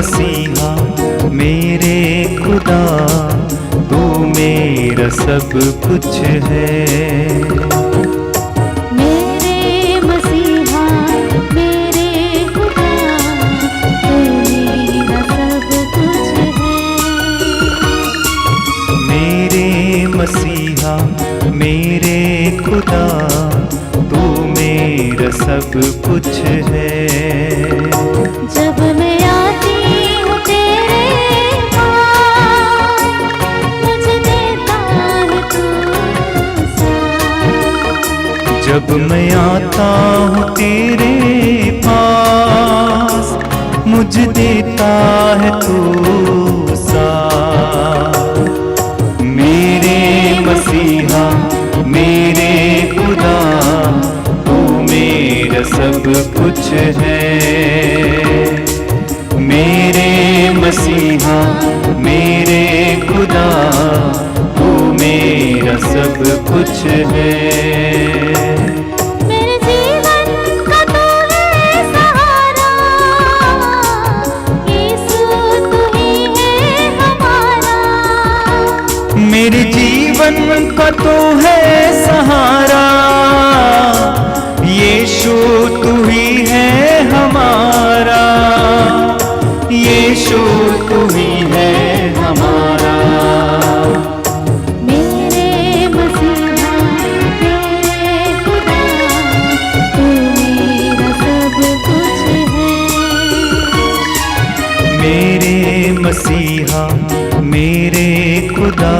मसीहा मेरे खुदा, तू मेरा सब कुछ है। मेरे मसीहा मेरे खुदा, तू मेरा सब कुछ है। मेरे मसीहा मेरे खुदा, तू मेरा सब कुछ है। जब मैं आती हूँ तेरे पास, मुझे देता है तू साथ। जब मैं आता हूँ तेरे पास, मुझे देता है तू साथ। मेरे मसीहा मेरे खुदा, तू मेरा सब कुछ है। मेरे मसीहा मेरे खुदा, तू मेरा सब कुछ है। मेरे जीवन का तू है सहारा, यीशु तू ही है हमारा। मेरे जीवन का तो है सहारा, यीशु तू ही है हमारा। यीशु तू ही है हमारा। मेरे मसीहा मेरे खुदा, तू मेरा सब कुछ है। मेरे मसीहा मेरे खुदा,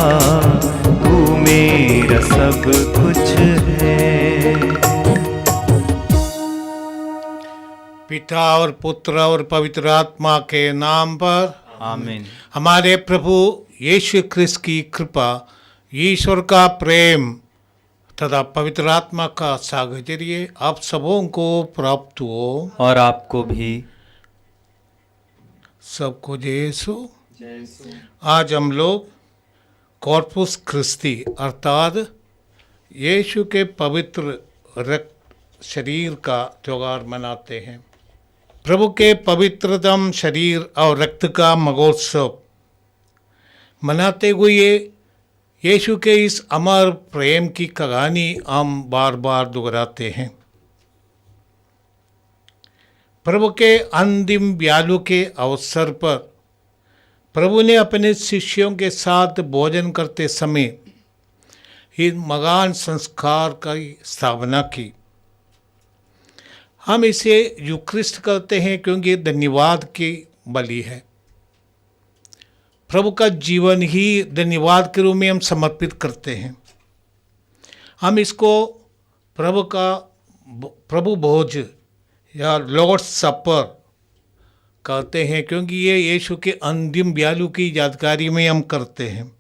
तू मेरा सब कुछ है। पिता और पुत्र और पवित्र आत्मा के नाम पर आमीन। हमारे प्रभु यीशु ख्रिस्त की कृपा, ईश्वर का प्रेम तथा पवित्र आत्मा का साहचर्य आप सबों को प्राप्त हो। और आपको भी। सबको जय यीशु। आज हम लोग कॉर्पुस क्रिस्टी अर्थात यीशु के पवित्र रक्त शरीर का त्योहार मनाते हैं। प्रभु के पवित्रतम शरीर और रक्त का महोत्सव मनाते हुए यीशु के इस अमर प्रेम की कहानी हम बार बार दोहराते हैं। प्रभु के अंतिम ब्यालू के अवसर पर प्रभु ने अपने शिष्यों के साथ भोजन करते समय इस महान संस्कार की स्थापना की। हम इसे यूक्रिस्ट करते हैं क्योंकि धन्यवाद की बलि है। प्रभु का जीवन ही धन्यवाद के रूप में हम समर्पित करते हैं। हम इसको प्रभु भोज या लॉर्ड सपर कहते हैं क्योंकि ये यीशु के अंतिम ब्यालू की यादगारी में हम करते हैं।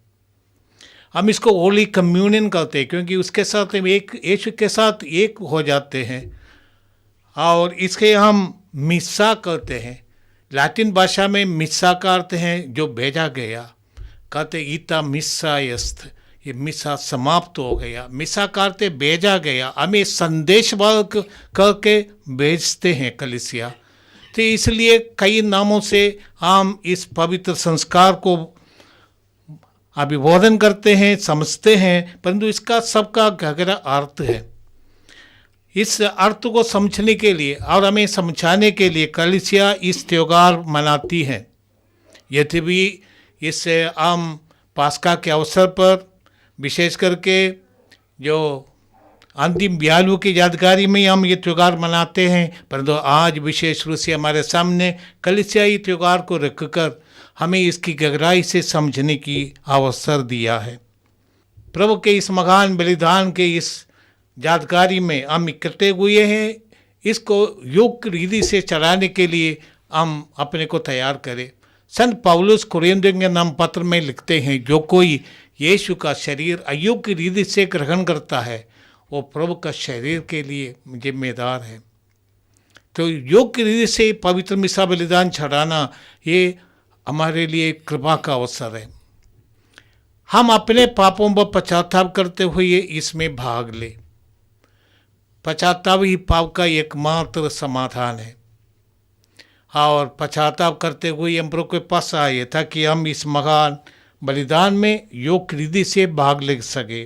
हम इसको होली कम्युनियन कहते हैं क्योंकि उसके साथ हम एक यीशु के साथ एक हो जाते हैं। और इसके हम मिस्सा कहते हैं। लैटिन भाषा में मिस्सा का अर्थ है जो भेजा गया। कहते ईता मिस्सा यस्त, ये मिस्सा समाप्त हो गया। मिस्सा का अर्थ भेजा गया। हमें संदेश करके भेजते हैं कलीसिया। तो इसलिए कई नामों से हम इस पवित्र संस्कार को अभिवादन करते हैं, समझते हैं, परंतु इसका सबका गहरा अर्थ है। इस अर्थ को समझने के लिए और हमें समझाने के लिए कलीसिया इस त्योहार मनाती है। यदि भी इस हम पास्का के अवसर पर विशेष करके जो अंतिम ब्यालू की यादगारी में हम ये त्योहार मनाते हैं, परंतु आज विशेष रूप से हमारे सामने कलीसियाई त्योहार को रखकर हमें इसकी गहराई से समझने की अवसर दिया है। प्रभु के इस महान बलिदान के इस यादगारी में हम इकट्ठे हुए हैं। इसको योग्य रीति से चलाने के लिए हम अपने को तैयार करें। संत पौलुस कुरिन्थियों के नाम पत्र में लिखते हैं, जो कोई यीशु का शरीर अयोग्य रीति से ग्रहण करता है वो प्रभु का शरीर के लिए जिम्मेदार है। तो योग्य रीति से पवित्र मिसा बलिदान चढ़ाना ये हमारे लिए कृपा का अवसर है। हम अपने पापों पर पश्चाताप करते हुए इसमें भाग ले। पश्चाताप ही पाप का एकमात्र समाधान है। और पश्चाताप करते हुए हम प्रभु के पास आए ताकि हम इस महान बलिदान में योग रीति से भाग ले सके।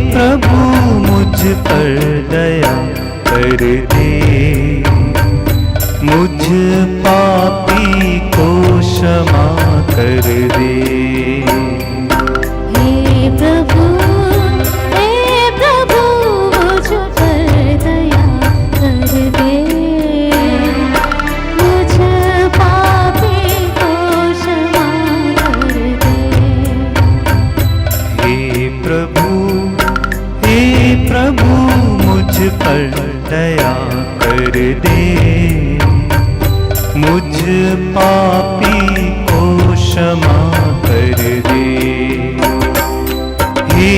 प्रभु मुझ पर दया कर दे, मुझ पापी को क्षमा कर दे। हे प्रभु मुझ पर दया कर दे, मुझ पापी को क्षमा कर दे। हे प्रभु मुझ पर दया कर दे, मुझ पापी को क्षमा कर दे। हे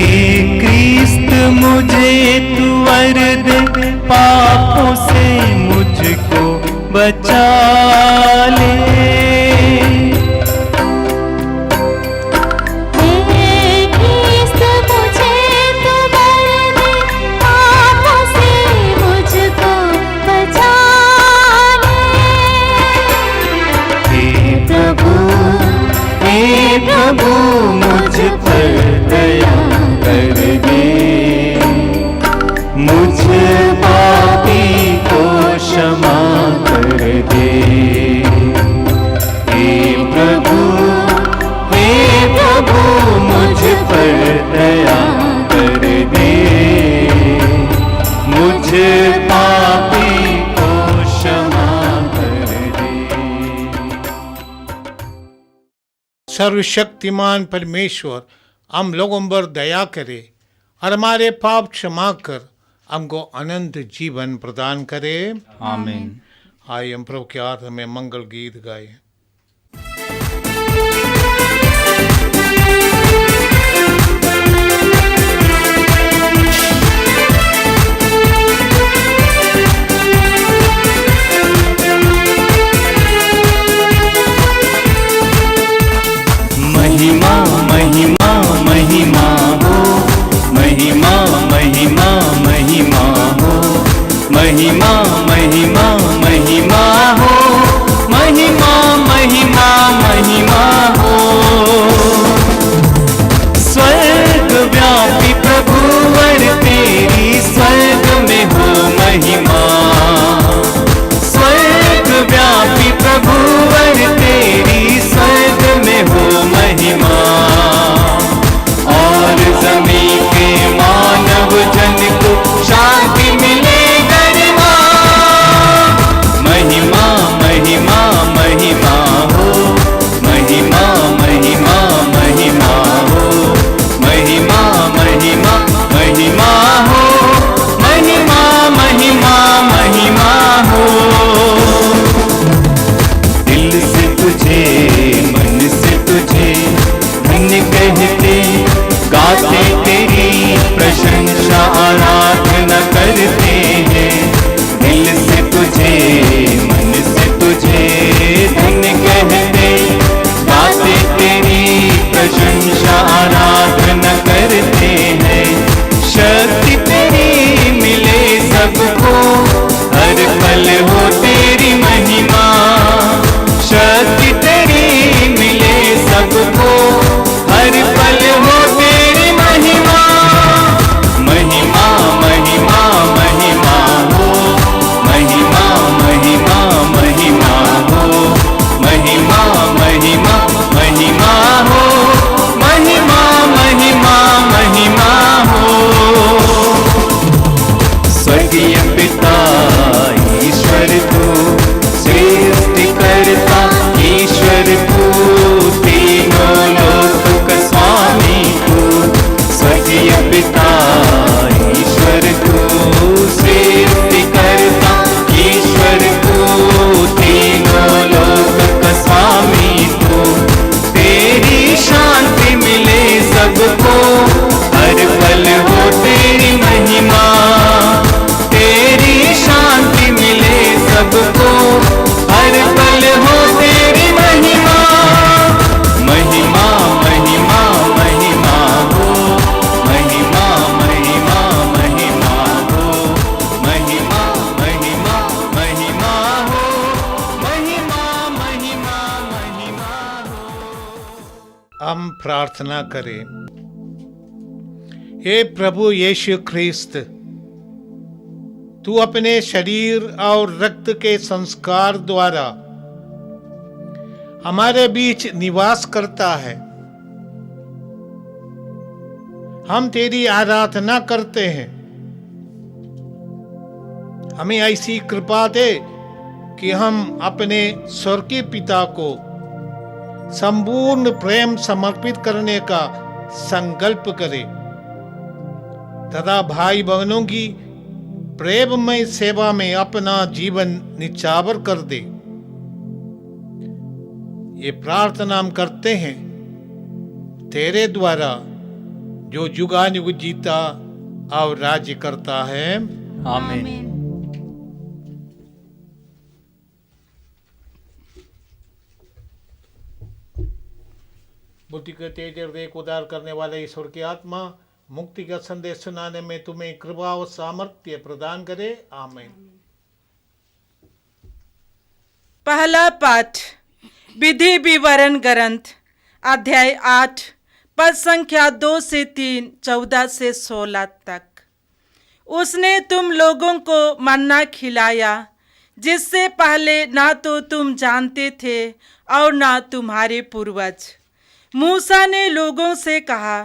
क्रिस्त मुझे तू वर दे, पापों से मुझको बचा ले। प्रभु मुझ पर दया कर दे, मुझ पापी को क्षमा कर दे। हे प्रभु मुझ पर दया कर दे, मुझ पापी को क्षमा कर दे। सर्वशक्तिमान परमेश्वर हम लोगों पर दया करे और हमारे पाप क्षमा कर हमको अनंत जीवन प्रदान करे। आमीन। आइए हम प्रभु के हाथ में मंगल गीत गाए। महिमा महिमा महिमा हो, महिमा महिमा महिमा हो, महिमा महिमा महिमा हो, महिमा महिमा महिमा हो। स्वर्ग व्यापी प्रभुवर तेरी स्वर्ग में हो महिमा, स्वर्ग व्यापी प्रभुवर तेरी स्वर्ग में हो महिमा। और जमीन के मानव जन को शांति मिले गरिमा, प्रार्थना करें। हे प्रभु यीशु ख्रिस्त, तू अपने शरीर और रक्त के संस्कार द्वारा हमारे बीच निवास करता है। हम तेरी आराधना करते हैं। हमें ऐसी कृपा दे कि हम अपने स्वर्गीय पिता को संपूर्ण प्रेम समर्पित करने का संकल्प करें तथा भाई बहनों की प्रेममय सेवा में अपना जीवन निछावर कर दे। ये प्रार्थना हम करते हैं तेरे द्वारा, जो जुगानुग जीता और राज्य करता है। आमीन। बुद्धि के तेज हृदय को उदार करने वाले ईश्वर की आत्मा मुक्ति का संदेश सुनाने में तुम्हें कृपा और सामर्थ्य प्रदान करे। आमीन। पहला पाठ विधि विवरण ग्रंथ अध्याय 8 पद संख्या 2 से 3, 14 से 16 तक। उसने तुम लोगों को मन्ना खिलाया जिससे पहले ना तो तुम जानते थे और ना तुम्हारे पूर्वज। मूसा ने लोगों से कहा,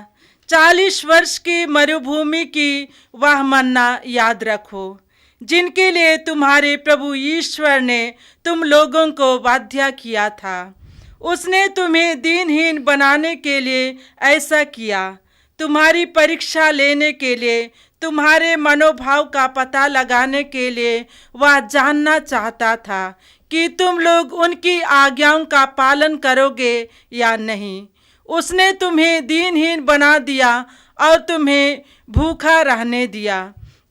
40 वर्ष की मरुभूमि की वह मन्ना याद रखो जिनके लिए तुम्हारे प्रभु ईश्वर ने तुम लोगों को वाध्य किया था। उसने तुम्हें दीनहीन बनाने के लिए ऐसा किया, तुम्हारी परीक्षा लेने के लिए, तुम्हारे मनोभाव का पता लगाने के लिए वह जानना चाहता था कि तुम लोग उनकी आज्ञाओं का पालन करोगे या नहीं। उसने तुम्हें दीनहीन बना दिया और तुम्हें भूखा रहने दिया।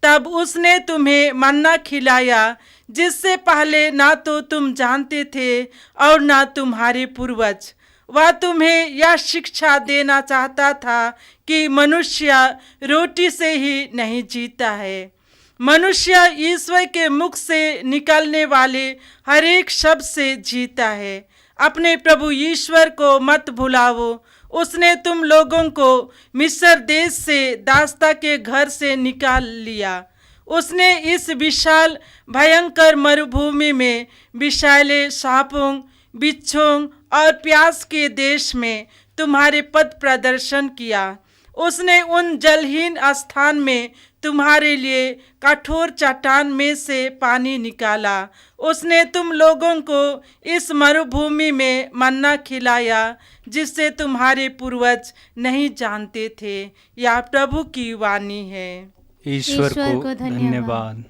तब उसने तुम्हें मन्ना खिलाया जिससे पहले ना तो तुम जानते थे और ना तुम्हारे पूर्वज। वह तुम्हें यह शिक्षा देना चाहता था कि मनुष्य रोटी से ही नहीं जीता है, मनुष्य ईश्वर के मुख से निकलने वाले हर एक शब्द से जीता है। अपने प्रभु ईश्वर को मत भुलाओ। उसने तुम लोगों को मिस्र देश से दास्ता के घर से निकाल लिया। उसने इस विशाल भयंकर मरुभूमि में विषैले सांपों, बिच्छों और प्यास के देश में तुम्हारे पथ प्रदर्शन किया। उसने उन जलहीन स्थान में तुम्हारे लिए कठोर चट्टान में से पानी निकाला। उसने तुम लोगों को इस मरुभूमि में मन्ना खिलाया जिससे तुम्हारे पूर्वज नहीं जानते थे। यह प्रभु की वाणी है। ईश्वर को धन्यवाद।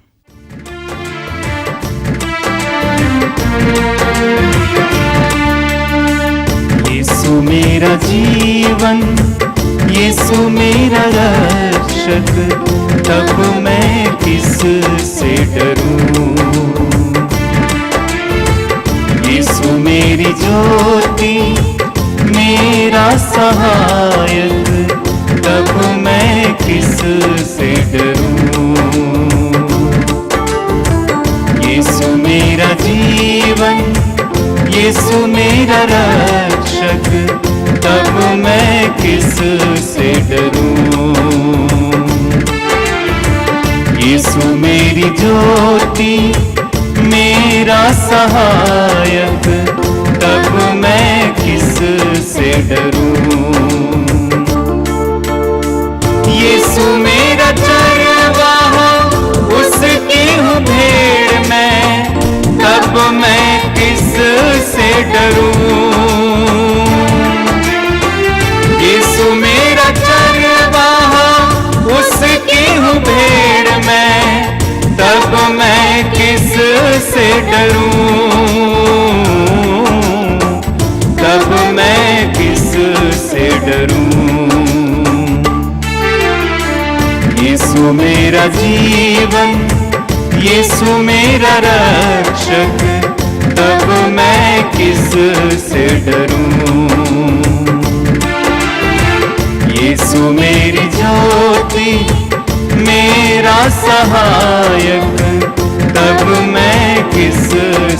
यीशु मेरा जीवन, यीशु मेरा रक्षक, तब मैं किस से डरूं। यीशु मेरी ज्योति, मेरा सहायक, तब मैं किस से डरूं। यीशु मेरा जीवन, यीशु मेरा रक्षक, तब मैं किस से डरूं। यीशु मेरी ज्योति, मेरा सहायक, तब मैं किस से डरूं। यीशु मेरा चरवाहा, उसकी हूँ भेड़ मैं, तब मैं किस से डरूं। यीशु मेरा चरवाहा, उसकी हूँ भेड़ मैं, तब मैं किस से डरूं। तब मैं किस से डरूं। यीशु मेरा जीवन, यीशु मेरा रक्षक, तब मैं किस से डरूं। यीशु मेरी ज्योति, मेरा सहायक, तब मैं किस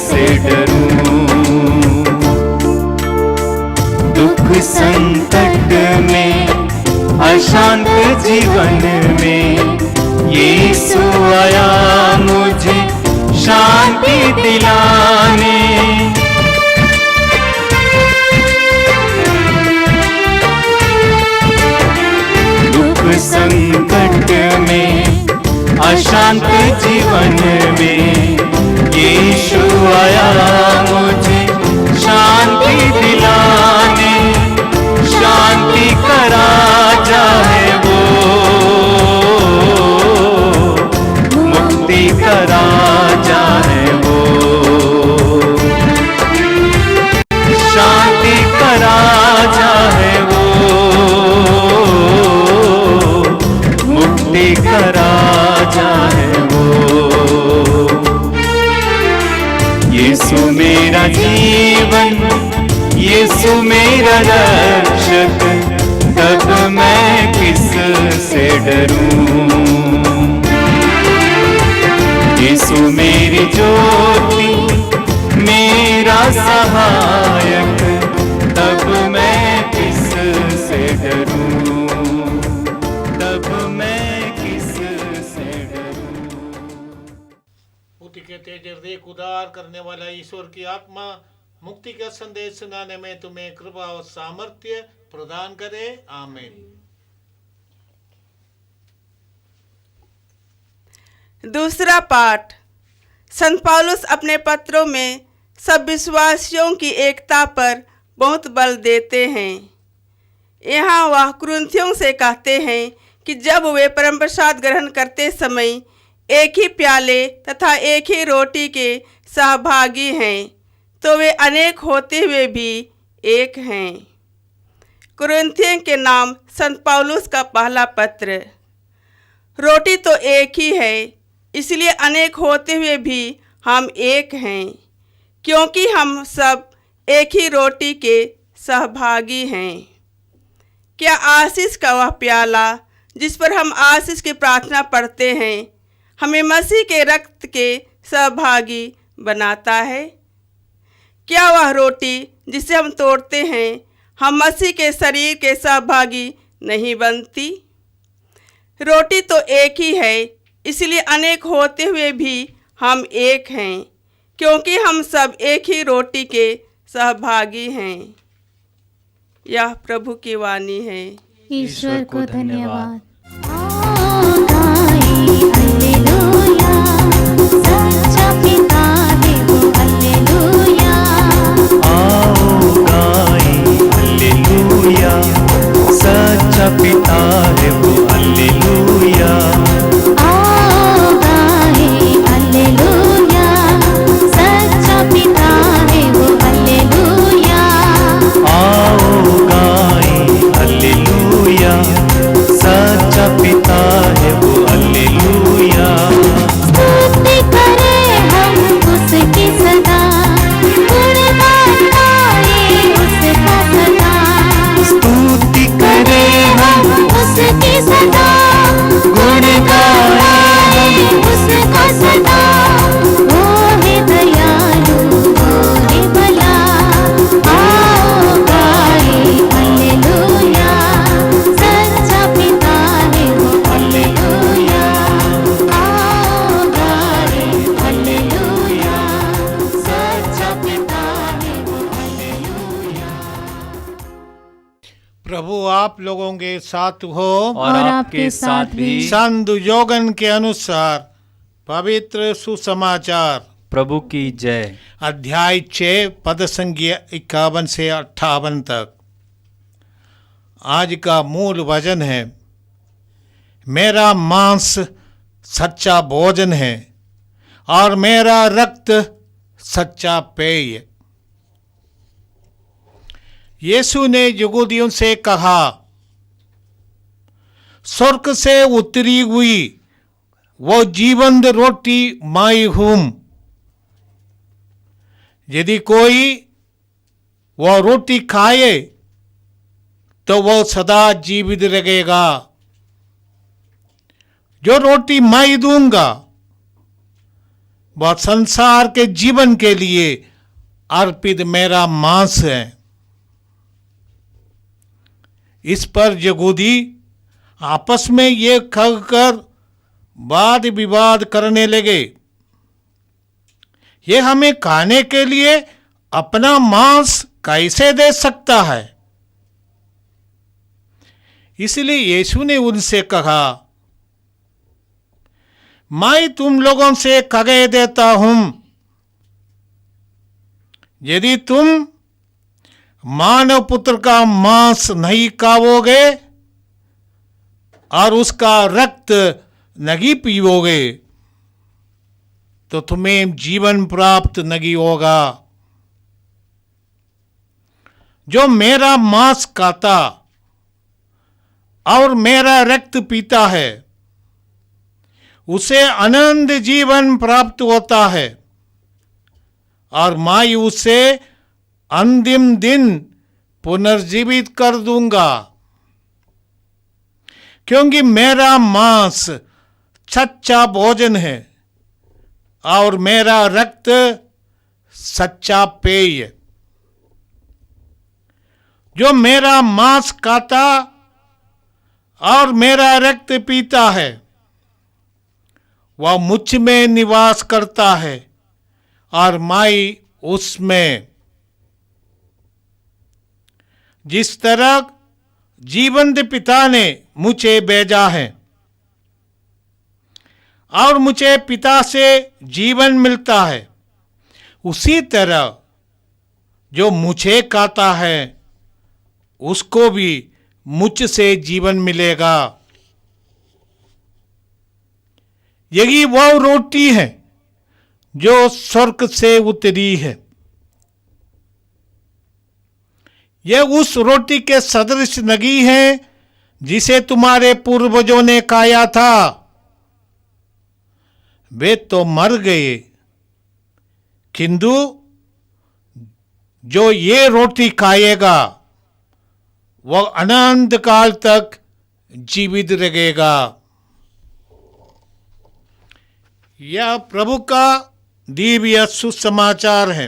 से डरूं। दुख संकट में, अशांत जीवन में यीशु आया मुझे शांति दिलाने। दुख संकट में, अशांत जीवन में यीशु आया मुझे शांति दिलाने। शांति का राजा है वो, मुक्ति का राजा है वो। शांति का राजा है वो, मुक्ति का राजा है वो। यीशु मेरा जीवन, यीशु मेरा रक्षक, तब मैं किस से डरूं। यीशु मेरी ज्योति, मेरा सहायक, तब मैं किस से डरूं, तब मैं किस से डरूं। मुक्ति के तेज हृदय को उदार करने वाला ईश्वर की आत्मा मुक्ति का संदेश सुनाने में तुम्हें कृपा और सामर्थ्य प्रदान करे। आमीन। दूसरा पाठ। संत पौलुस अपने पत्रों में सब विश्वासियों की एकता पर बहुत बल देते हैं। यहाँ वह कुरिन्थियों से कहते हैं कि जब वे परम प्रसाद ग्रहण करते समय एक ही प्याले तथा एक ही रोटी के सहभागी हैं, तो वे अनेक होते हुए भी एक हैं। कुरिन्थियों के नाम संत पौलुस का पहला पत्र। रोटी तो एक ही है, इसलिए अनेक होते हुए भी हम एक हैं, क्योंकि हम सब एक ही रोटी के सहभागी हैं। क्या आशीष का वह प्याला जिस पर हम आशीष की प्रार्थना पढ़ते हैं हमें मसीह के रक्त के सहभागी बनाता है? क्या वह रोटी जिसे हम तोड़ते हैं हम मसीह के शरीर के सहभागी नहीं बनती? रोटी तो एक ही है, इसलिए अनेक होते हुए भी हम एक हैं, क्योंकि हम सब एक ही रोटी के सहभागी हैं। यह प्रभु की वाणी है। ईश्वर को धन्यवाद। सच्चा पिता है वो, हालेलुया। आओ गाएं हालेलुया, सच्चा पिता है वो, हालेलुया। आओ गाएं हालेलुया, सच्चा पिता है वो, हालेलुया। आओ गाएं हालेलुया, सच्चा पिता है वो, हालेलुया। स्तुति करें हम उसकी सदा, गुणगान गाएं उसका सदा। स्तुति करें हम उसकी सदा, गुण गाएं उसका सदा। वो है दयालु, वो है भला। आओ गाएं हालेलुया, सच्चा पिता है वो, हालेलुया। आओ गाएं हालेलुया, सच्चा पिता है वो, हालेलुया। प्रभु आप लोगों के साथ हो और आपके साथ भी। संत योगन के अनुसार पवित्र सुसमाचार प्रभु की जय। अध्याय 6 पद संख्या 51 से 58 तक। आज का मूल वचन है, मेरा मांस सच्चा भोजन है और मेरा रक्त सच्चा पेय। यीशु ने यहूदियों से कहा, स्वर्ग से उतरी हुई वो जीवंत रोटी मैं हूं। यदि कोई वो रोटी खाए तो वो सदा जीवित रहेगा। जो रोटी मैं दूंगा वह संसार के जीवन के लिए अर्पित मेरा मांस है। इस पर यहूदी आपस में ये कहकर वाद विवाद करने लगे, ये हमें खाने के लिए अपना मांस कैसे दे सकता है। इसलिए यीशु ने उनसे कहा, मैं तुम लोगों से कह देता हूं, यदि तुम मानव पुत्र का मांस नहीं खाओगे और उसका रक्त नहीं पीओगे तो तुम्हें जीवन प्राप्त नहीं होगा। जो मेरा मांस खाता और मेरा रक्त पीता है उसे अनंत जीवन प्राप्त होता है और मैं उसे अंतिम दिन पुनर्जीवित कर दूंगा, क्योंकि मेरा मांस सच्चा भोजन है और मेरा रक्त सच्चा पेय। जो मेरा मांस खाता और मेरा रक्त पीता है वह मुझ में निवास करता है और मैं उसमें। जिस तरह जीवंत पिता ने मुझे भेजा है और मुझे पिता से जीवन मिलता है, उसी तरह जो मुझे खाता है उसको भी मुझसे जीवन मिलेगा। यही वह रोटी है जो स्वर्ग से उतरी है। यह उस रोटी के सदृश नहीं है जिसे तुम्हारे पूर्वजों ने खाया था, वे तो मर गए, किंतु जो ये रोटी खाएगा वह अनंत काल तक जीवित रहेगा। यह प्रभु का दिव्य सुसमाचार है।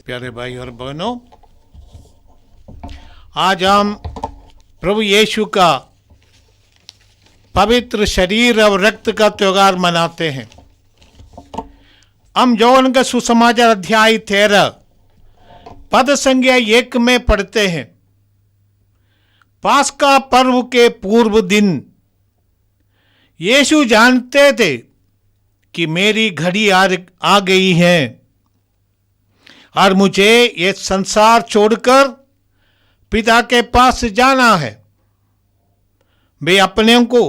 प्यारे भाई और बहनों, आज हम प्रभु यीशु का पवित्र शरीर और रक्त का त्योहार मनाते हैं। हम यौन का सुसमाचार अध्याय 13 पद संख्या 1 में पढ़ते हैं। पास्का पर्व के पूर्व दिन यीशु जानते थे कि मेरी घड़ी आ गई है और मुझे ये संसार छोड़कर पिता के पास जाना है। वे अपने को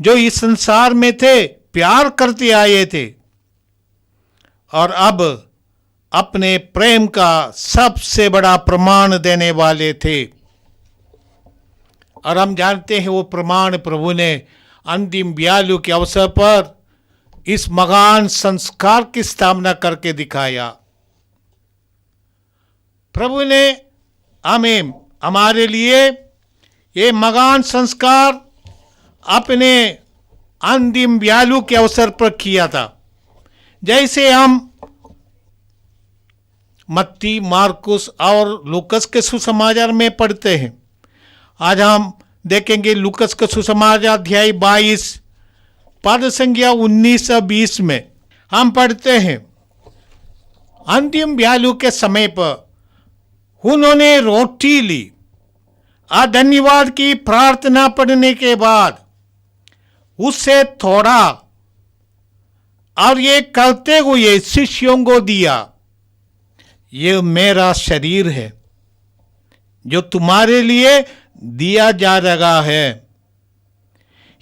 जो इस संसार में थे प्यार करते आए थे और अब अपने प्रेम का सबसे बड़ा प्रमाण देने वाले थे। और हम जानते हैं वो प्रमाण प्रभु ने अंतिम ब्यालू के अवसर पर इस महान संस्कार की स्थापना करके दिखाया। प्रभु ने हमें हमारे लिए ये महान संस्कार अपने अंतिम ब्यालू के अवसर पर किया था। जैसे हम मत्ती, मार्कुस और लूकस के सुसमाचार में पढ़ते हैं। आज हम देखेंगे लूकस का सुसमाचार अध्याय 22 पद संख्या 19 और 20 में हम पढ़ते हैं, अंतिम ब्यालू के समय पर उन्होंने रोटी ली और धन्यवाद की प्रार्थना पढ़ने के बाद उससे थोड़ा और ये करते हुए शिष्यों को दिया, ये मेरा शरीर है जो तुम्हारे लिए दिया जा रहा है,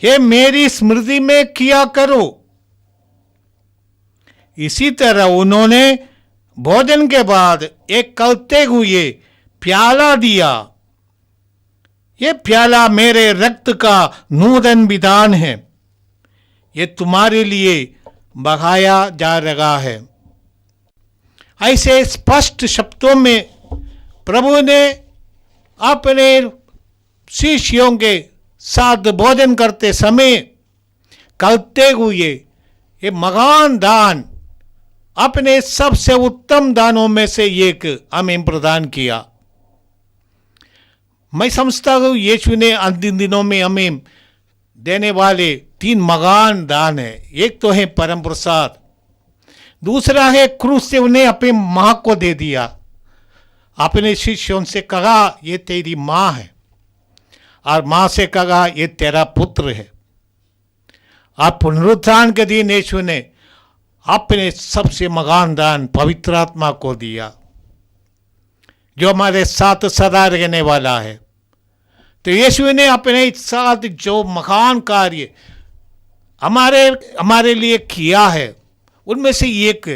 ये मेरी स्मृति में किया करो। इसी तरह उन्होंने भोजन के बाद एक करते हुए प्याला दिया, ये प्याला मेरे रक्त का नूतन विधान है, ये तुम्हारे लिए बहाया जा रहा है। ऐसे स्पष्ट शब्दों में प्रभु ने अपने शिष्यों के साथ भोजन करते समय करते हुए ये महान दान अपने सबसे उत्तम दानों में से एक हमें प्रदान किया। मैं समझता हूँ यीशु ने अंतिम दिनों में हमें देने वाले 3 महान दान है। एक तो है परम प्रसाद, दूसरा है क्रूस से उन्हें अपने माँ को दे दिया। अपने शिष्यों से कहा ये तेरी माँ है, और माँ से कहा ये तेरा पुत्र है। और पुनरुत्थान के दिन यीशु ने अपने सबसे महान दान पवित्र आत्मा को दिया, जो हमारे साथ सदा रहने वाला है। तो यीशु ने अपने साथ जो महान कार्य हमारे लिए किया है, उनमें से एक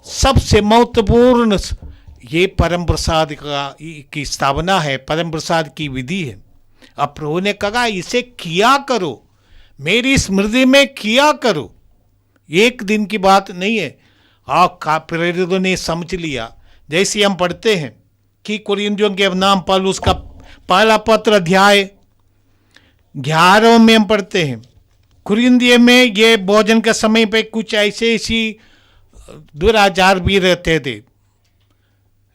सबसे महत्वपूर्ण ये परम प्रसाद की स्थापना है, परम प्रसाद की विधि है। अब प्रभु ने कहा इसे किया करो, मेरी स्मृति में किया करो। एक दिन की बात नहीं है। प्रेरितों ने समझ लिया, जैसे हम पढ़ते हैं कि कुरिन्थियों के नाम पौलुस का पहला पत्र अध्याय 11 में हम पढ़ते हैं, कुरिन्थियों में ये भोजन के समय पे कुछ ऐसी दुराचार भी रहते थे।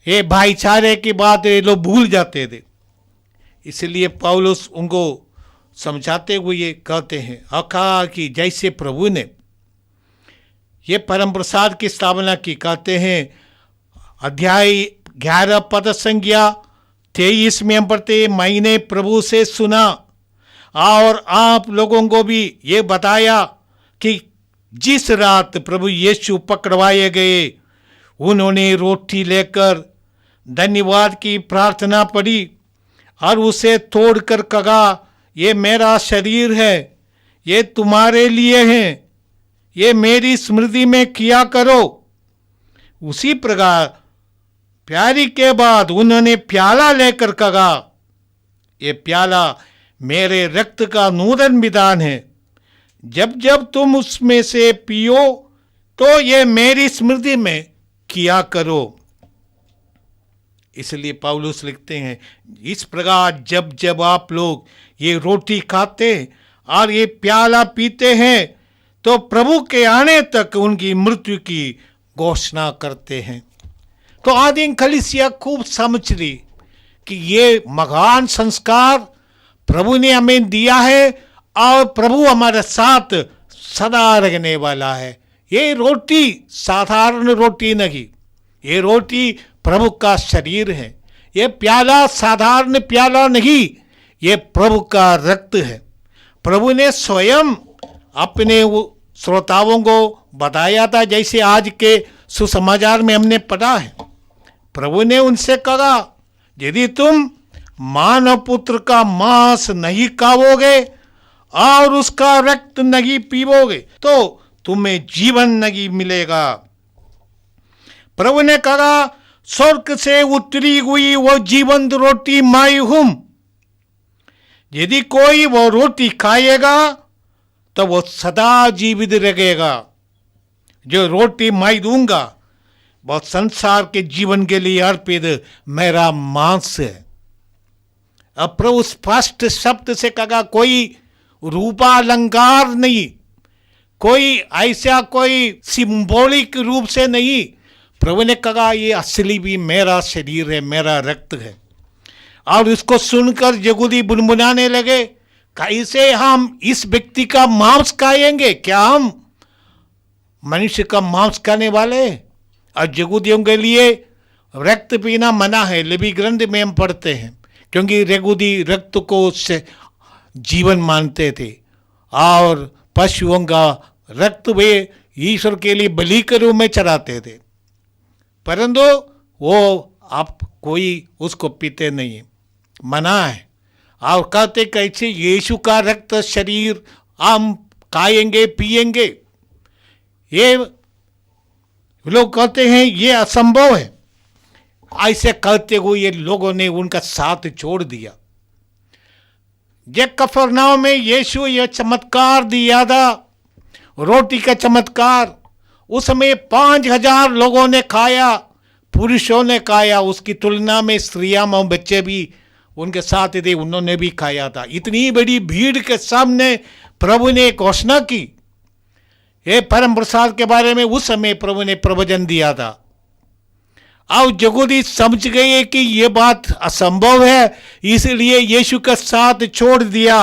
ये भाईचारे की बात ये लोग भूल जाते थे। इसलिए पौलुस उनको समझाते हुए ये कहते हैं, कहा कि जैसे प्रभु ने ये परम प्रसाद की स्थापना की, कहते हैं अध्याय 11 पद संज्ञा 23 में हम पढ़ते हैं, मैंने प्रभु से सुना और आप लोगों को भी ये बताया कि जिस रात प्रभु यीशु पकड़वाए गए, उन्होंने रोटी लेकर धन्यवाद की प्रार्थना पढ़ी और उसे तोड़कर कहा ये मेरा शरीर है, ये तुम्हारे लिए है, ये मेरी स्मृति में किया करो। उसी प्रकार प्यारी के बाद उन्होंने प्याला लेकर कहा ये प्याला मेरे रक्त का नूतन विधान है, जब जब तुम उसमें से पियो तो ये मेरी स्मृति में किया करो। इसलिए पौलुस लिखते हैं, इस प्रकार जब जब आप लोग ये रोटी खाते और ये प्याला पीते हैं तो प्रभु के आने तक उनकी मृत्यु की घोषणा करते हैं। तो आदिम कलीसिया खूब समझ ली कि ये महान संस्कार प्रभु ने हमें दिया है और प्रभु हमारे साथ सदा रहने वाला है। ये रोटी साधारण रोटी नहीं, ये रोटी प्रभु का शरीर है। ये प्याला साधारण प्याला नहीं, ये प्रभु का रक्त है। प्रभु ने स्वयं अपने श्रोताओं को बताया था, जैसे आज के सुसमाचार में हमने पढ़ा है। प्रभु ने उनसे कहा यदि तुम मानव पुत्र का मांस नहीं खाओगे और उसका रक्त नहीं पीओगे तो तुम्हें जीवन नहीं मिलेगा। प्रभु ने कहा स्वर्ग से उतरी हुई वो जीवंत रोटी मैं हूं, यदि कोई वो रोटी खाएगा तो वो सदा जीवित रहेगा। जो रोटी मैं दूंगा वो संसार के जीवन के लिए अर्पित मेरा मांस है। अब प्रभु स्पष्ट शब्द से कहा कोई रूपालंकार नहीं, कोई ऐसा कोई सिंबॉलिक रूप से नहीं। प्रभु ने कहा ये असली भी मेरा शरीर है, मेरा रक्त है। और इसको सुनकर यहूदी बुनबुनाने लगे, कैसे हम इस व्यक्ति का मांस खाएंगे? क्या हम मनुष्य का मांस खाने वाले? और यहूदियों के लिए रक्त पीना मना है, लेवी ग्रंथ में हम पढ़ते हैं, क्योंकि यहूदी रक्त को उससे जीवन मानते थे और पशुओं का रक्त वे ईश्वर के लिए बलि के रूप में चढ़ाते थे, परंतु वो आप कोई उसको पीते नहीं, मना है। और कहते कैसे यीशु का रक्त शरीर हम खाएंगे पिएंगे? ये लोग कहते हैं ये असंभव है। ऐसे कहते हुए ये लोगों ने उनका साथ छोड़ दिया। ये कफरनाम में यीशु ये चमत्कार दिया था, रोटी का चमत्कार। उस समय 5000 लोगों ने खाया, पुरुषों ने खाया। उसकी तुलना में स्त्रियां और बच्चे भी उनके साथ थे, उन्होंने भी खाया था। इतनी बड़ी भीड़ के सामने प्रभु ने घोषणा की ये परम प्रसाद के बारे में। उस समय प्रभु ने प्रवचन दिया था अब जगुदी समझ गए कि ये बात असंभव है, इसलिए यीशु का साथ छोड़ दिया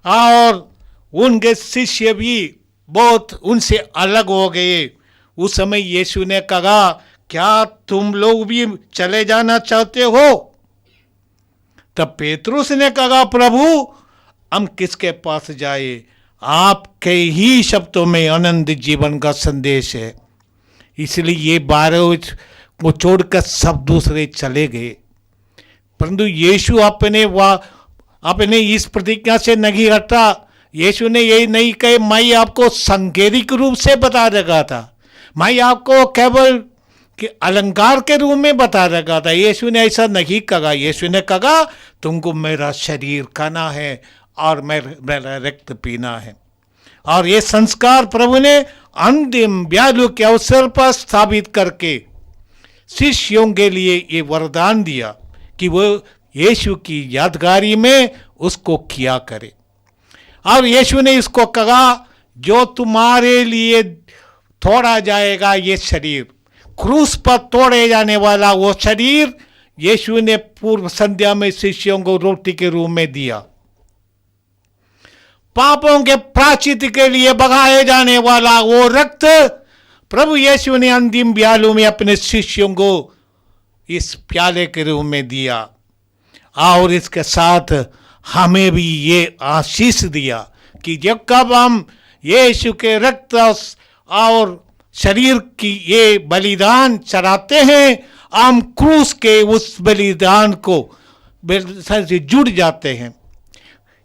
और उनके शिष्य भी बहुत उनसे अलग हो गए। उस समय यीशु ने कहा, क्या तुम लोग भी चले जाना चाहते हो? तब पेतरुस ने कहा, प्रभु हम किसके पास जाए? आपके ही शब्दों में अनंत जीवन का संदेश है। इसलिए ये 12 को छोड़कर सब दूसरे चले गए। परंतु यीशु अपने इस प्रतिज्ञा से नहीं हटा। यीशु ने यही नहीं कहे, मैं आपको सांकेतिक रूप से बता रखा था, मैं आपको केवल कि अलंकार के रूप में बता रखा था। यीशु ने ऐसा नहीं कहा। यीशु ने कहा, तुमको मेरा शरीर खाना है और मेरा रक्त पीना है। और ये संस्कार प्रभु ने अंतिम ब्यालू के अवसर पर स्थापित करके शिष्यों के लिए ये वरदान दिया कि वो यीशु की यादगारी में उसको किया करे। और यीशु ने इसको कहा, जो तुम्हारे लिए तोड़ा जाएगा ये शरीर, क्रूस पर तोड़े जाने वाला वो शरीर यीशु ने पूर्व संध्या में शिष्यों को रोटी के रूप में दिया। पापों के प्रायश्चित के लिए बहाए जाने वाला वो रक्त प्रभु यीशु ने अंतिम ब्यालू में अपने शिष्यों को इस प्याले के रूप में दिया। और इसके साथ हमें भी ये आशीष दिया कि जब कब हम यीशु के रक्त और शरीर की ये बलिदान चढ़ाते हैं, हम क्रूस के उस बलिदान को से जुड़ जाते हैं।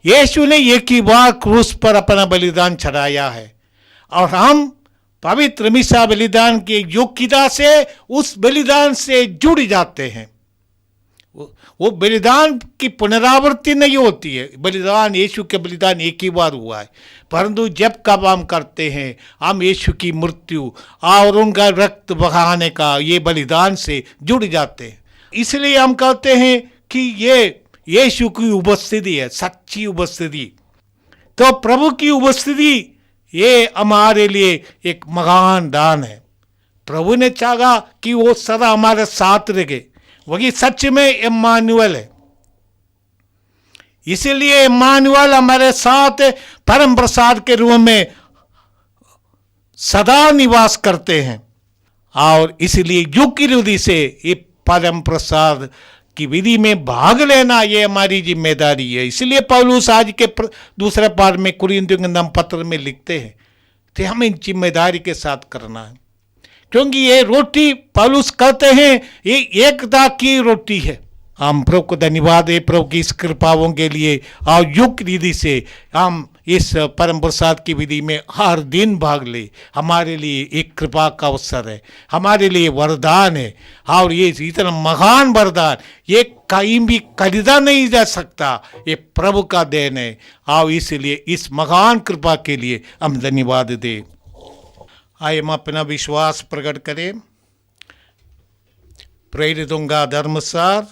यीशु ने एक ही बार क्रूस पर अपना बलिदान चढ़ाया है और हम पवित्र मिसा बलिदान की योग्यता से उस बलिदान से जुड़ जाते हैं। वो बलिदान की पुनरावृत्ति नहीं होती है। बलिदान, यीशु के बलिदान एक ही बार हुआ है, परंतु जब कब हम करते हैं, हम यीशु की मृत्यु और उनका रक्त बहाने का ये बलिदान से जुड़ जाते हैं। इसलिए हम कहते हैं कि ये यीशु की उपस्थिति है, सच्ची उपस्थिति। तो प्रभु की उपस्थिति ये हमारे लिए एक महान दान है। प्रभु ने चाहा कि वो सदा हमारे साथ रहे, वही सच में इम्मानुएल है। इसलिए इम्मानुएल हमारे साथ परम प्रसाद के रूप में सदा निवास करते हैं और इसलिए युग की रुधि से ये परम प्रसाद की विधि में भाग लेना ये हमारी जिम्मेदारी है। इसलिए पौलुस आज के दूसरे पाठ में कुरिन्थियों के नाम पत्र में लिखते हैं कि हमें जिम्मेदारी के साथ करना है, क्योंकि ये रोटी पौलुस कहते हैं ये एकता की रोटी है। हम प्रभु को धन्यवाद है प्रभु की इस कृपाओं के लिए और युग विधि से हम इस परम प्रसाद की विधि में हर दिन भाग ले। हमारे लिए एक कृपा का अवसर है, हमारे लिए वरदान है और ये इतना महान वरदान ये कहीं भी खरीदा नहीं जा सकता, ये प्रभु का देन है और इसलिए इस महान कृपा के लिए हम धन्यवाद दें। आइए हम अपना विश्वास प्रकट करें। प्रेरितों का धर्मसार,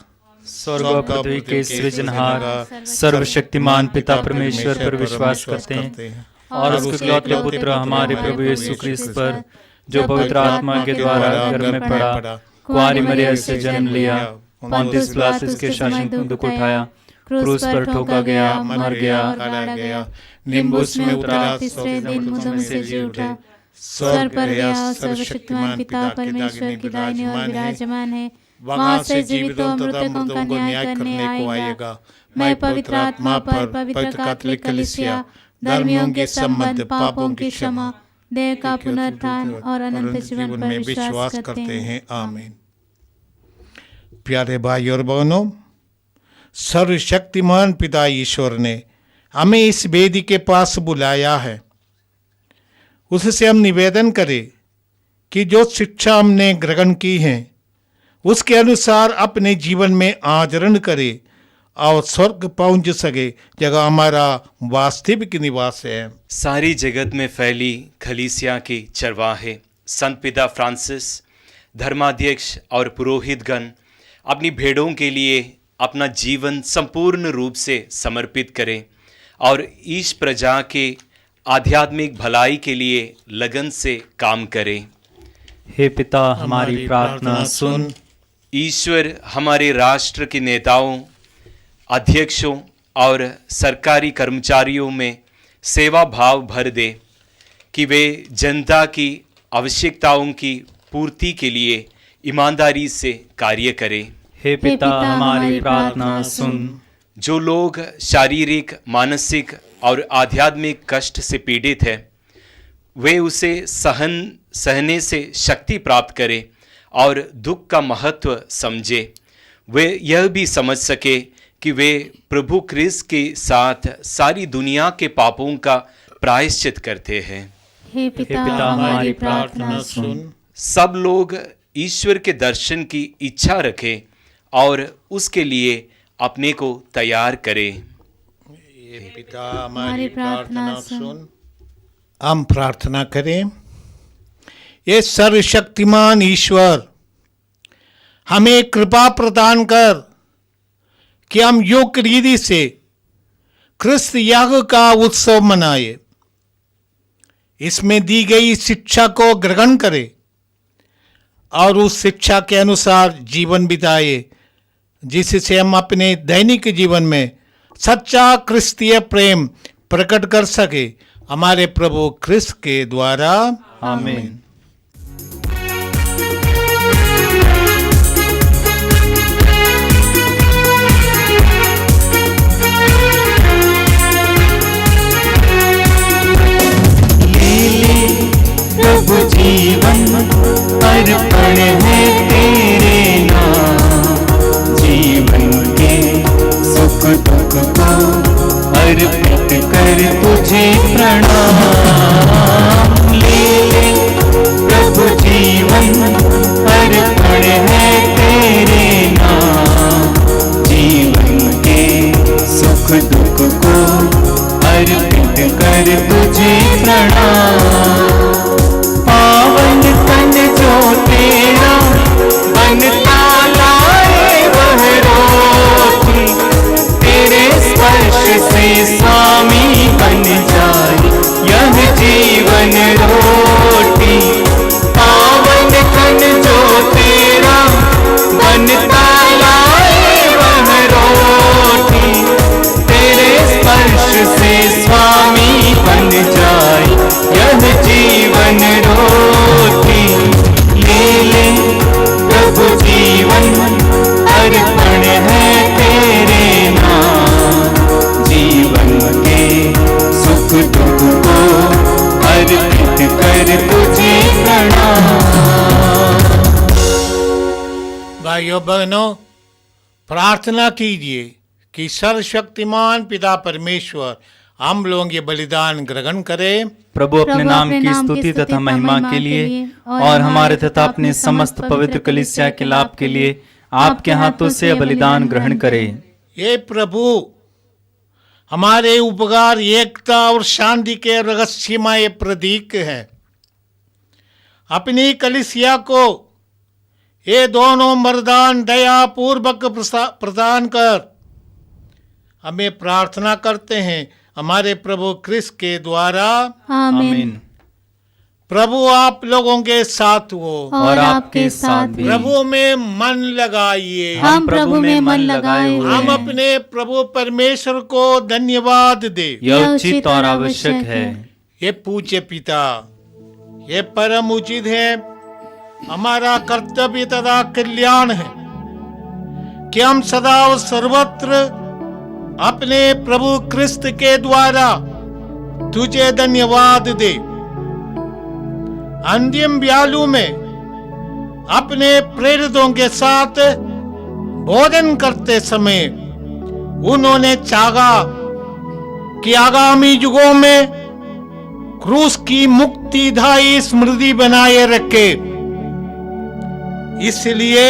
स्वर्ग और पृथ्वी के सृजनहार सर्वशक्तिमान पिता परमेश्वर पर विश्वास करते हैं और उसके इकलौते पुत्र हमारे प्रभु यीशु ख्रिस्त पर, जो पवित्र आत्मा के द्वारा गर्भ में पड़ा, कुंवारी मरियम से जन्म लिया, पोंतियुस पिलातुस के शासन में दुख उठाया, क्रूस पर ठोका गया, मर गया, गाड़ा गया, निम्बुस में उतरा, तीसरे दिन मुर्दों से जी उठा, स्वर्ग पर गया, सर्वशक्तिमान पिता परमेश्वर की दाहिनी ओर विराजमान है, वहाँ से जीवितों और मृतकों का न्याय करने को आएगा। मैं पवित्र आत्मा पर, पवित्र कैथोलिक कलीसिया, धर्मियों के संबंध, पापों की क्षमा, देह का पुनरुत्थान और अनंत जीवन पर विश्वास करते हैं। आमीन। प्यारे भाई और बहनों, सर्वशक्तिमान पिता ईश्वर ने हमें इस वेदी के पास बुलाया है। उससे हम निवेदन करें कि जो शिक्षा हमने ग्रहण की है उसके अनुसार अपने जीवन में आचरण करे और स्वर्ग पहुंच सके, जगह हमारा वास्तविक निवास है। सारी जगत में फैली कलीसिया के चरवाहे संत पिता फ्रांसिस, धर्माध्यक्ष और पुरोहितगण अपनी भेड़ों के लिए अपना जीवन संपूर्ण रूप से समर्पित करें और ईश प्रजा के आध्यात्मिक भलाई के लिए लगन से काम करें। हे पिता हमारी प्रार्थना सुन। ईश्वर हमारे राष्ट्र के नेताओं, अध्यक्षों और सरकारी कर्मचारियों में सेवा भाव भर दे कि वे जनता की आवश्यकताओं की पूर्ति के लिए ईमानदारी से कार्य करें। हे पिता हमारी प्रार्थना सुन। जो लोग शारीरिक, मानसिक और आध्यात्मिक कष्ट से पीड़ित हैं, वे उसे सहने से शक्ति प्राप्त करें और दुख का महत्व समझे। वे यह भी समझ सके कि वे प्रभु क्रिस्त के साथ सारी दुनिया के पापों का प्रायश्चित करते हैं। हे पिता हमारी प्रार्थना सुन। सब लोग ईश्वर के दर्शन की इच्छा रखें और उसके लिए अपने को तैयार करें। ये पिता हमारी प्रार्थना सुन। हम प्रार्थना करें। ये सर्वशक्तिमान ईश्वर हमें कृपा प्रदान कर कि हम योग रीति से क्रिस्त याग का उत्सव मनाए। इसमें दी गई शिक्षा को ग्रहण करें और उस शिक्षा के अनुसार जीवन बिताए, जिससे हम अपने दैनिक जीवन में सच्चा क्रिस्तीय प्रेम प्रकट कर सके। हमारे प्रभु क्रिस्त के द्वारा आमीन। प्रभु जीवन अर्पण है तेरे नाम, जीवन के सुख दुख को अर्पित कर तुझे प्रणाम। ले ले प्रभु जीवन अर्पण है तेरे नाम, जीवन के सुख दुख को अर्पित कर तुझे प्रणाम। पावन तन जो तेरा बनता लाए वह रोटी, तेरे स्पर्श से स्वामी बन जाए यह जीवन रोटी। पावन तन जो तेरा बनता लाए वह रोटी, तेरे स्पर्श से स्वामी बन जाए यह जीवन रोटी। ले ले प्रभु जीवन अर्पण है तेरे नाम, जीवन के सुख दुख को अर्पित कर तुझे प्रणाम। भाइयों बहनों, प्रार्थना कीजिए कि सर्वशक्तिमान पिता परमेश्वर हम लोग ये बलिदान ग्रहण करें। प्रभु अपने नाम की स्तुति तथा महिमा के लिए और हमारे तथा अपने समस्त पवित्र कलीसिया के लाभ के लिए आपके हाथों से बलिदान ग्रहण करें। ये प्रभु हमारे उपकार, एकता और शांति के रहस्यमय प्रतीक है। अपनी कलीसिया को ये दोनों वरदान दया पूर्वक प्रदान कर हमें प्रार्थना करते हैं हमारे प्रभु क्रिस्त के द्वारा आमीन। प्रभु आप लोगों के साथ हो और आपके साथ भी। प्रभु में मन लगाइए। हम प्रभु में मन लगाए हुए हम हैं। अपने प्रभु परमेश्वर को धन्यवाद दे। यह उचित और आवश्यक है। ये पूज्य पिता, ये परम उचित है, हमारा कर्तव्य तथा कल्याण है कि हम सदा और सर्वत्र अपने प्रभु क्रिस्त के द्वारा तुझे धन्यवाद दे। अंतिम व्यालू में अपने प्रेरितों के साथ भोजन करते समय उन्होंने चाहा कि आगामी युगों में क्रूस की मुक्तिदायी स्मृति बनाए रखे। इसलिए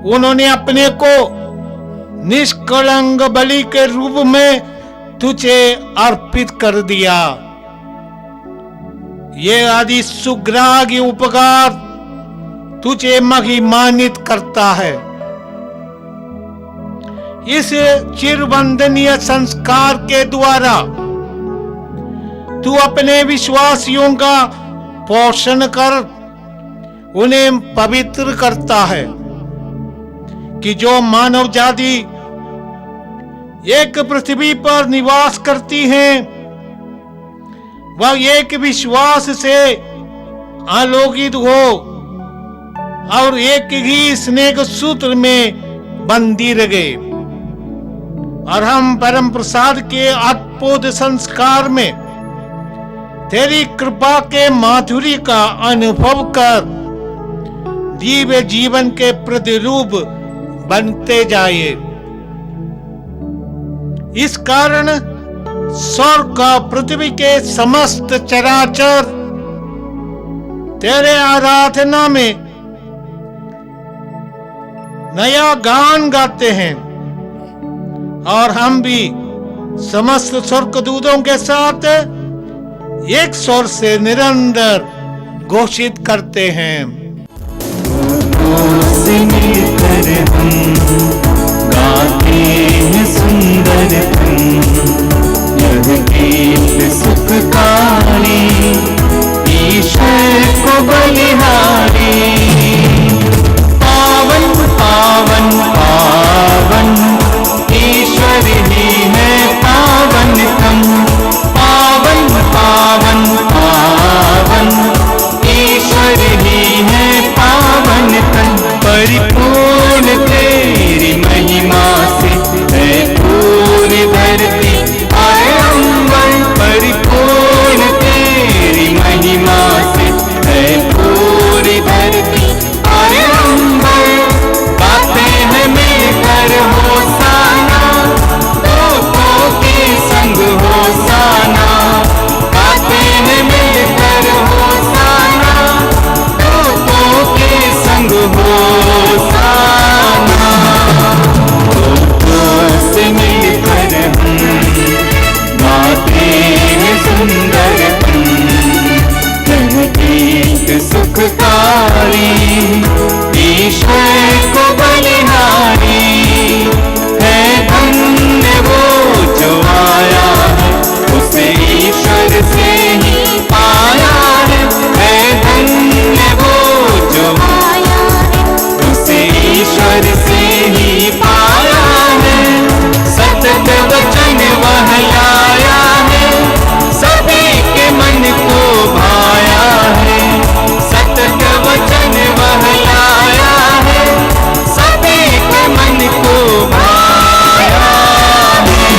उन्होंने अपने को निष्कलंक बलि के रूप में तुझे अर्पित कर दिया। ये आदि सुग्राह्य उपकार तुझे महिमान्वित करता है। इस चिरवंदनीय संस्कार के द्वारा तू अपने विश्वासियों का पोषण कर उन्हें पवित्र करता है कि जो मानव जाति एक पृथ्वी पर निवास करती हैं, वह एक विश्वास से आलोकित हो और एक ही स्नेह सूत्र में बंदी रहे, और हम परम प्रसाद के अद्भुत संस्कार में तेरी कृपा के माधुर्य का अनुभव कर दिव्य जीवन के प्रतिरूप बनते जाए। इस कारण स्वर्ग का पृथ्वी के समस्त चराचर तेरे आराधना में नया गान गाते हैं, और हम भी समस्त स्वर्गदूतों के साथ एक स्वर से निरंतर घोषित करते हैं। से मिलकर हम गाते हैं सुंदर यह गीत सुखकारी, ईश्वर को बलिहारी। पावन पावन पावन ईश्वर ही है पावनतम, पावन पावन पावन ईश्वर ही है पावनतम। परिपूर्ण तेरी महिमा से है पूरी धरती और अंबर, परिपूर्ण तेरी महिमा से है पूरी धरती और अंबर। गाते हैं मिलकर होसाना, दूतों के संग होसाना, गाते हैं मिलकर होसाना, दूतों के संग होसाना। दूतों से मिलकर हम गाते हैं सुंदर यह गीत सुखकारी, ईश्वर को बलिहारी। है धन्य वो जो आया है, उसे ईश्वर से ही पाया है। है धन्य वो जो आया है, उसे ईश्वर से ही पाया है। सत्य वचन वह लाया है, सभी के मन को भाया है। सत्य वचन वह लाया है, सभी के मन को भाया है।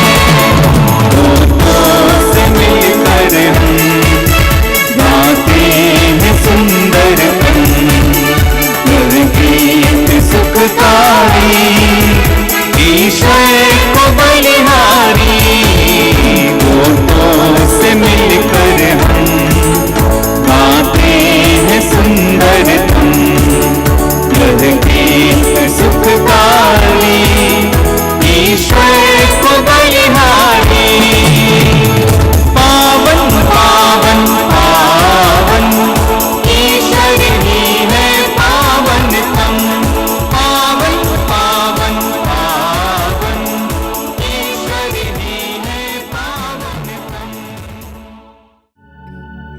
दूतों से मिलकर हम गाते हैं सुंदर यह गीत सुखकारी, ईश्वर को बलिहारी। दूतों से मिलकर हम गाते हैं सुंदर यह गीत सुखकारी, ईश्वर को बलिहारी। पावन पावन पावन ईश्वर ही है पावनतम, पावन पावन पावन ईश्वर ही है पावनतम।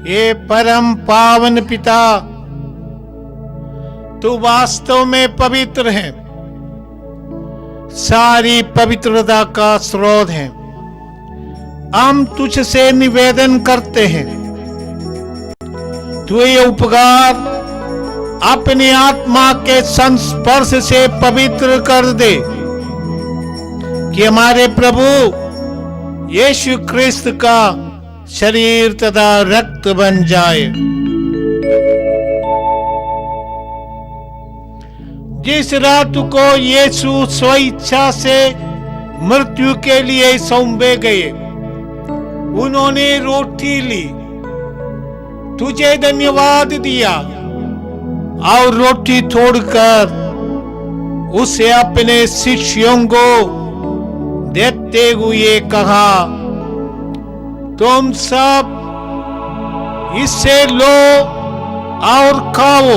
ये परम पावन पिता, तू वास्तव में पवित्र है, सारी पवित्रता का स्रोत है। हम तुझसे निवेदन करते हैं, तू ये उपकार अपनी आत्मा के संस्पर्श से पवित्र कर दे, कि हमारे प्रभु यीशु क्रिस्त का शरीर तथा रक्त बन जाए। जिस रात को यीशु स्वेच्छा से मृत्यु के लिए सौंपे गए, उन्होंने रोटी ली, तुझे धन्यवाद दिया और रोटी तोड़कर उसे अपने शिष्यों को देते हुए कहा, तुम सब इससे लो और खाओ,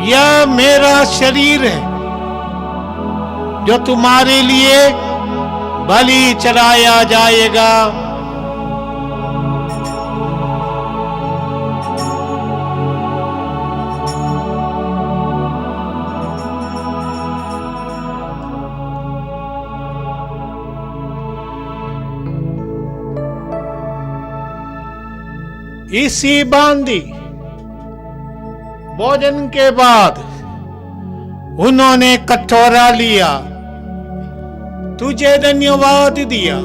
यह मेरा शरीर है जो तुम्हारे लिए बलि चढ़ाया जाएगा। इसी भांति भोजन के बाद उन्होंने कटोरा लिया, तुझे धन्यवाद दिया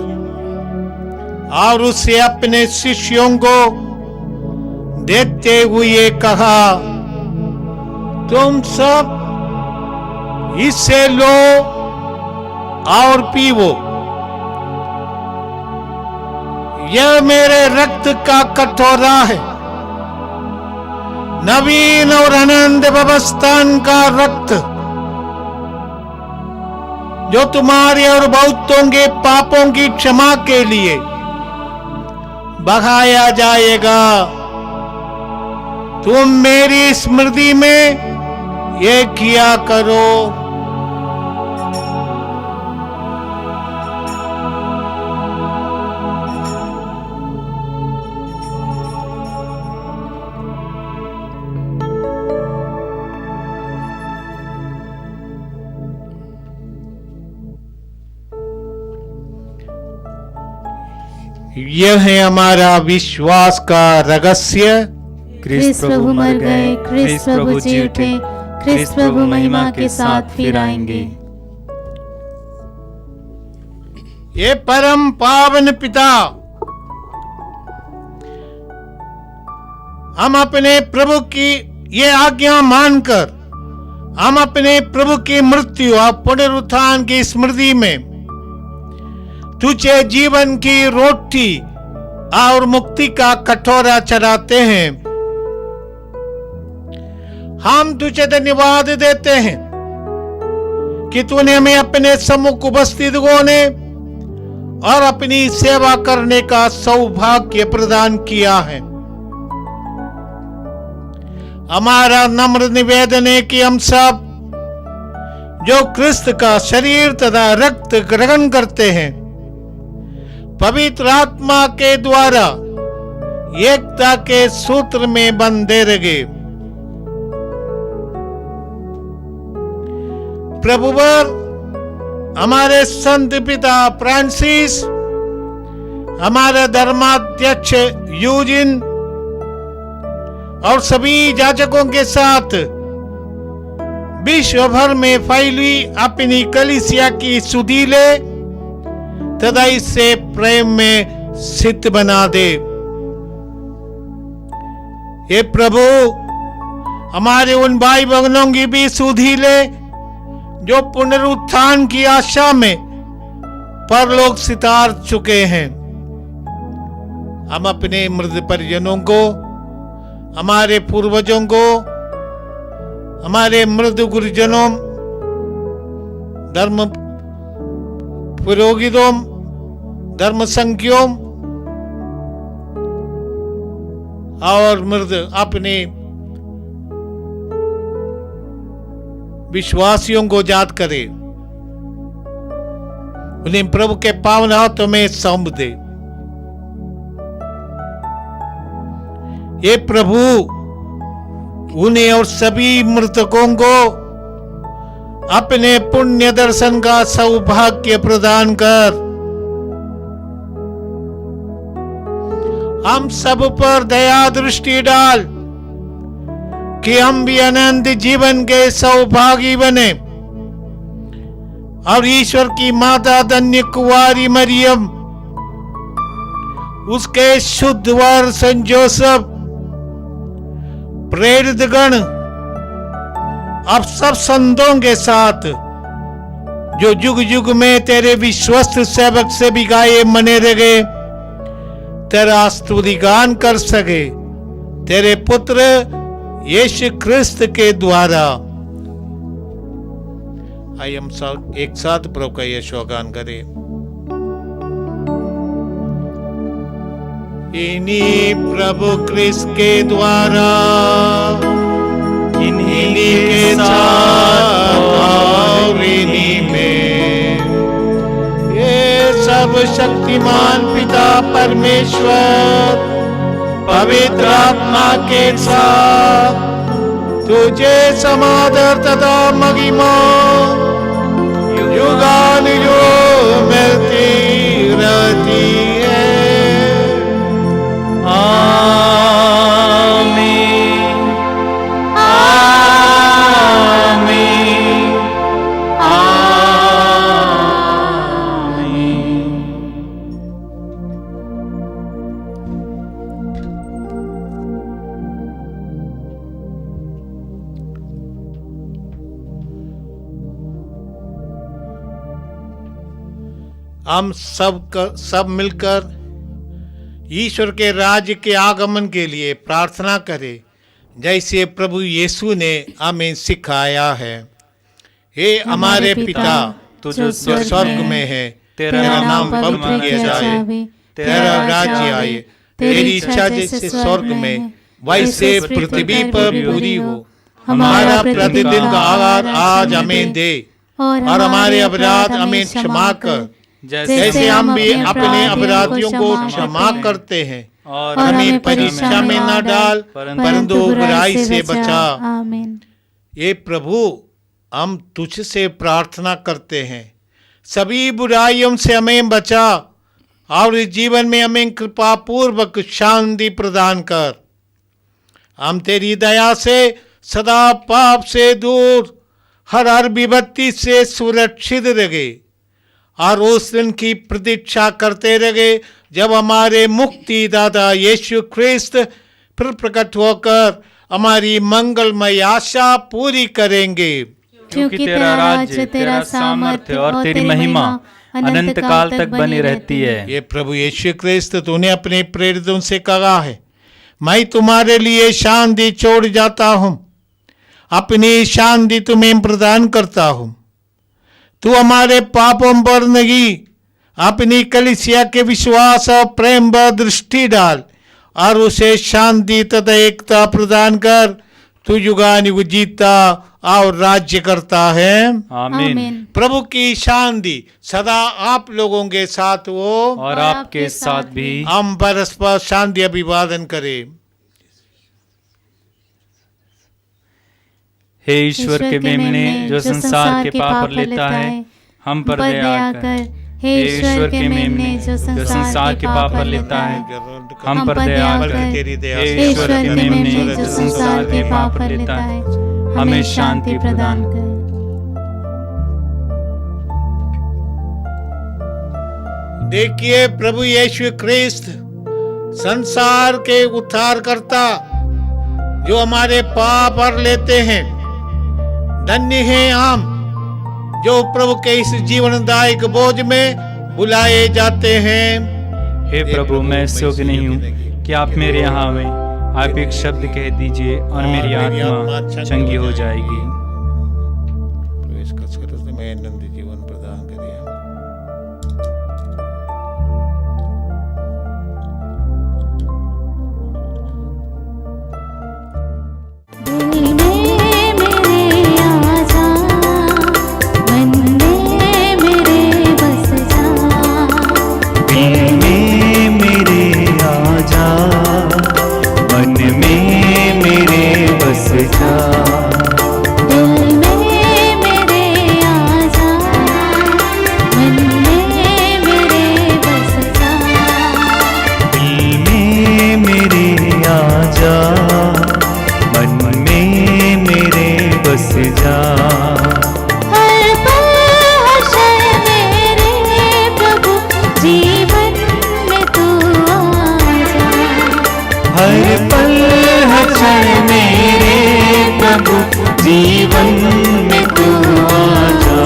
और उसे अपने शिष्यों को देते हुए कहा, तुम सब इसे लो और पीवो, यह मेरे रक्त का कटोरा है, नवीन और अनंत व्यवस्थान का रक्त, जो तुम्हारे और बहुतों के पापों की क्षमा के लिए बहाया जाएगा। तुम मेरी स्मृति में ये किया करो। यह है हमारा विश्वास का रहस्य। क्रिस्त प्रभु मर गए, क्रिस्त प्रभु जी उठे, क्रिस्त प्रभु महिमा के साथ फिर आएंगे। ये परम पावन पिता, हम अपने प्रभु की ये आज्ञा मानकर हम अपने प्रभु की मृत्यु और पुनरुत्थान की स्मृति में तुझे जीवन की रोटी और मुक्ति का कटोरा चढ़ाते हैं। हम तुझे धन्यवाद देते हैं कि तूने हमें अपने सम्मुख उपस्थित होने और अपनी सेवा करने का सौभाग्य प्रदान किया है। हमारा नम्र निवेदन है कि हम सब जो क्रिस्त का शरीर तथा रक्त ग्रहण करते हैं, पवित्र आत्मा के द्वारा एकता के सूत्र में बंधे रहे। प्रभुवर हमारे संत पिता फ्रांसिस, हमारे धर्माध्यक्ष यूजिन और सभी याजकों के साथ विश्व भर में फैली अपनी कलीसिया की सुधि ले तथा इसे प्रेम में सिद्ध बना दे। हे प्रभु, हमारे उन भाई बहनों की भी सुधि ले जो पुनरुत्थान की आशा में परलोक सितार चुके हैं। हम अपने मृत परिजनों को, हमारे पूर्वजों को, हमारे मृत गुरुजनों, धर्म पुरोहितों, धर्म संघियों और मृत अपने विश्वासियों को याद करे, उन्हें प्रभु के पावन हाथों में सौंप दे। ये प्रभु उन्हें और सभी मृतकों को अपने पुण्य दर्शन का सौभाग्य प्रदान कर। हम सब पर दया दृष्टि डाल कि हम भी अनंत जीवन के सौभागी बने और ईश्वर की माता धन्य कुंवारी मरियम, उसके शुद्ध वर संत जोसेफ, प्रेरित गण, अब सब संतों के साथ जो युग युग में तेरे विश्वस्त सेवक से भी गाये मने रहे, तेरा स्तुति गान कर सके, तेरे पुत्र यीशु क्रिस्त के द्वारा। आइए हम सब एक साथ प्रभु का यीशु गान करें। इन्हीं प्रभु क्रिस्त के द्वारा, इन्हीं के साथ और इन्हीं में ये सब शक्तिमान पिता परमेश्वर पवित्र आत्मा के साथ तुझे समादर तथा महिमा युगानुयुग मिलती रहती है। हम सब मिलकर ईश्वर के राज्य के आगमन के लिए प्रार्थना करें, जैसे प्रभु यीशु ने हमें सिखाया है। हे हमारे पिता, तू जो स्वर्ग में है, तेरा नाम पवित्र किया जाए, तेरा राज्य आए, तेरी इच्छा जैसे स्वर्ग में वैसे पृथ्वी पर पूरी हो। हमारा प्रतिदिन का आहार आज हमें दे, और हमारे अपराध हमें क्षमा कर, जैसे हम भी अपने अपराधियों को क्षमा करते हैं, और हमें परीक्षा में न डाल, परंतु बुराई से बचा। आमीन। ये प्रभु, हम तुझसे प्रार्थना करते हैं, सभी बुराइयों से हमें बचा, और इस जीवन में हमें कृपा पूर्वक शांति प्रदान कर। हम तेरी दया से सदा पाप से दूर, हर विपत्ति से सुरक्षित रहे, और उस दिन की प्रतीक्षा करते रहे जब हमारे मुक्तिदाता यीशु ख्रिस्त फिर प्रकट होकर हमारी मंगलमय आशा पूरी करेंगे। क्योंकि तेरा राज्य, तेरा सामर्थ्य और तेरी महिमा अनंत काल तक बनी रहती है। ये प्रभु यीशु ख्रिस्त, तूने अपने प्रेरितों से कहा है, मैं तुम्हारे लिए शांति छोड़ जाता हूँ, अपनी शांति तुम्हें प्रदान करता हूँ। तू हमारे पापों पर नहीं, अपनी कलीसिया के विश्वास और प्रेम पर दृष्टि डाल, और उसे शांति तथा एकता प्रदान कर। तू युगानुयुग जीता और राज्य करता है। आमीन। प्रभु की शांति सदा आप लोगों के साथ हो, और आपके साथ भी। हम परस्पर शांति अभिवादन करें। हे ईश्वर के मेमने, जो संसार के पाप पर लेता है, हम पर दया कर। हे ईश्वर के मेमने, जो संसार के पाप पर लेता है, हम पर दया कर। हे ईश्वर के मेमने, जो संसार के पाप पर लेता है, हमें शांति प्रदान कर। देखिए, प्रभु यीशु ख्रिस्त संसार के उद्धारकर्ता, जो हमारे पाप पर लेते हैं। धन्य हैं हम, जो प्रभु के इस जीवनदायक बोझ में बुलाए जाते हैं। हे प्रभु, मैं योग्य नहीं हूँ कि आप मेरे यहाँ आवें। आप एक शब्द कह दीजिए और मेरी आत्मा चंगी हो जाएगी। प्रवेश कर मैं आनंद जीवन प्रदान करिए। जीवन में तू आजा,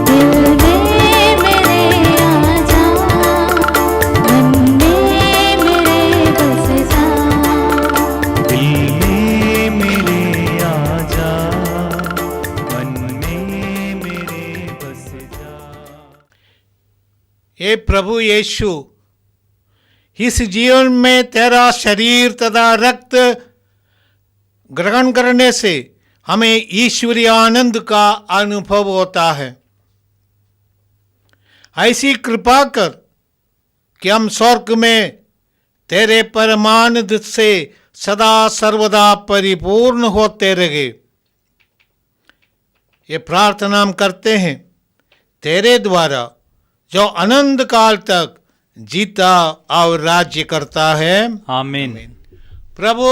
दिल में मेरे आजा, मन में मेरे बस जा। दिल में मेरे आजा, मन में मेरे बस जा। हे प्रभु यीशु, इस जीवन में तेरा शरीर तथा रक्त ग्रहण करने से हमें ईश्वरीय आनंद का अनुभव होता है। ऐसी कृपा कर कि हम स्वर्ग में तेरे परमानंद से सदा सर्वदा परिपूर्ण होते रहे। ये प्रार्थना हम करते हैं तेरे द्वारा, जो अनंत काल तक जीता और राज्य करता है। आमीन। प्रभु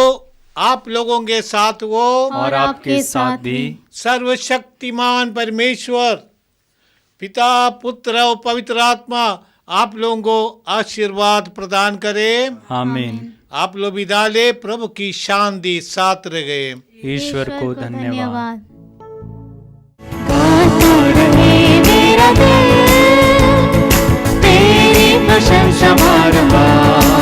आप लोगों के साथ वो और आपके साथ भी। सर्वशक्तिमान परमेश्वर पिता, पुत्र और पवित्र आत्मा आप लोगों को आशीर्वाद प्रदान करे। आमीन। आप लोग विदा ले, प्रभु की शांति साथ रहे। ईश्वर को धन्यवाद। गाता रहे मेरा दिल, प्रशंसा बारंबार